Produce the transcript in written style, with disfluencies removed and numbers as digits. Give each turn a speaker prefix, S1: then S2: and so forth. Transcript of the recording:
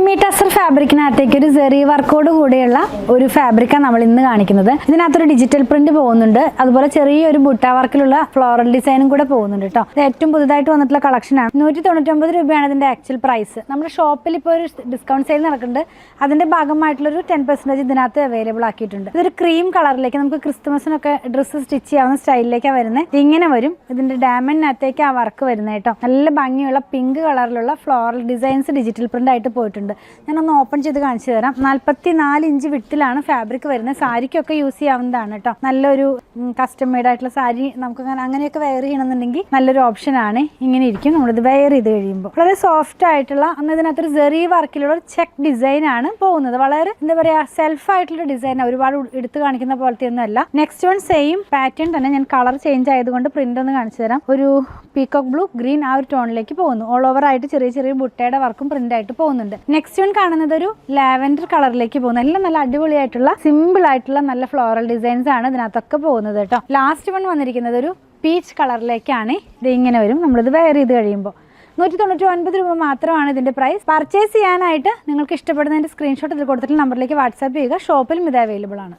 S1: Semi tussar ഫാബ്രിക്കിനകത്തേക്ക് ഒരു സെറി വർക്കോട് കൂടെയുള്ള ഒരു ഫാബ്രിക്കാണ് നമ്മൾ ഇന്ന് കാണിക്കുന്നത്. ഇതിനകത്തൊരു ഡിജിറ്റൽ പ്രിന്റ് പോകുന്നുണ്ട്, അതുപോലെ ചെറിയൊരു ബുട്ട വർക്കിലുള്ള ഫ്ലോറൽ ഡിസൈനും കൂടെ പോകുന്നുണ്ട് കേട്ടോ. ഇത് ഏറ്റവും പുതുതായിട്ട് വന്നിട്ടുള്ള കളക്ഷനാണ്. 199 രൂപയാണ് ഇതിന്റെ ആക്ച്വൽ പ്രൈസ്. നമ്മുടെ ഷോപ്പിൽ ഇപ്പോൾ ഒരു ഡിസ്കൗണ്ട് സെയിൽ നടക്കുന്നുണ്ട്, അതിന്റെ ഭാഗമായിട്ടുള്ളൊരു 10% ഇതിനകത്ത് അവൈലബിൾ ആക്കിയിട്ടുണ്ട്. ഇതൊരു ക്രീം കളറിലേക്ക് നമുക്ക് ക്രിസ്മസിനൊക്കെ ഡ്രസ്സ് സ്റ്റിച്ച് ചെയ്യാവുന്ന സ്റ്റൈലിലേക്കാണ് വരുന്നത്. ഇതിങ്ങനെ വരും, ഇതിന്റെ ഡയമണ്ടിനകത്തേക്ക് ആ വർക്ക് വരുന്നത് കേട്ടോ. നല്ല ഭംഗിയുള്ള പിങ്ക് കളറിലുള്ള ഫ്ലോറൽ ഡിസൈൻസ് ഡിജിറ്റൽ പ്രിന്റ് ആയിട്ട് പോയിട്ടുണ്ട്. ഞാനൊന്ന് ഓപ്പൺ ചെയ്ത് കാണിച്ചു തരാം. 44 ഇഞ്ച് വിട്ടിലാണ് ഫാബ്രിക് വരുന്നത്. സാരിക്കൊക്കെ യൂസ് ചെയ്യാവുന്നതാണ് കേട്ടോ. നല്ലൊരു കസ്റ്റം മെയ്ഡ് ആയിട്ടുള്ള സാരി നമുക്ക് അങ്ങനെയൊക്കെ വെയർ ചെയ്യണമെന്നുണ്ടെങ്കിൽ നല്ലൊരു ഓപ്ഷൻ ആണ്. ഇങ്ങനെ ഇരിക്കും നമ്മളിത് വെയർ ചെയ്ത് കഴിയുമ്പോൾ. വളരെ സോഫ്റ്റ് ആയിട്ടുള്ള ഇതിനകത്തൊരു സെറി വർക്കിലുള്ള ചെക്ക് ഡിസൈൻ ആണ് പോകുന്നത്. വളരെ എന്താ പറയാ, സെൽഫ് ആയിട്ടുള്ള ഡിസൈൻ, ഒരുപാട് എടുത്ത് കാണിക്കുന്ന പോലത്തെ ഒന്നും അല്ല. നെക്സ്റ്റ് വൺ സെയിം പാറ്റേൺ തന്നെ. ഞാൻ കളർ ചേഞ്ച് ആയതുകൊണ്ട് പ്രിന്റ് ഒന്ന് കാണിച്ചു തരാം. ഒരു പീകോക്ക് ബ്ലൂ ഗ്രീൻ ആ ഒരു ടോണിലേക്ക് പോകുന്നു. ഓൾ ഓവർ ആയിട്ട് ചെറിയ ചെറിയ ബുട്ടയുടെ വർക്കും പ്രിന്റ് ആയിട്ട് പോകുന്നുണ്ട്. നെക്സ്റ്റ് വൺ കാണുന്നത് ഒരു ലാവൻഡർ കളറിലേക്ക് പോകുന്നു. എല്ലാം നല്ല അടിപൊളിയായിട്ടുള്ള സിമ്പിൾ ആയിട്ടുള്ള നല്ല ഫ്ലോറൽ ഡിസൈൻസ് ആണ് ഇതിനകത്തൊക്കെ പോകുന്നത് കേട്ടോ. ലാസ്റ്റ് വൺ വന്നിരിക്കുന്നത് ഒരു പീച്ച് കളറിലേക്കാണ്. ഇത് ഇങ്ങനെ വരും നമ്മളിത് വെയർ ചെയ്ത് കഴിയുമ്പോൾ. 199 രൂപ മാത്രമാണ് ഇതിന്റെ പ്രൈസ്. പർച്ചേസ് ചെയ്യാനായിട്ട് നിങ്ങൾക്ക് ഇഷ്ടപ്പെടുന്നതിന്റെ സ്ക്രീൻഷോട്ട് ഇതിൽ കൊടുത്തിട്ടുള്ള നമ്പറിലേക്ക് വാട്സാപ്പ് ചെയ്യുക. ഷോപ്പിലും ഇത് അവൈലബിൾ ആണ്.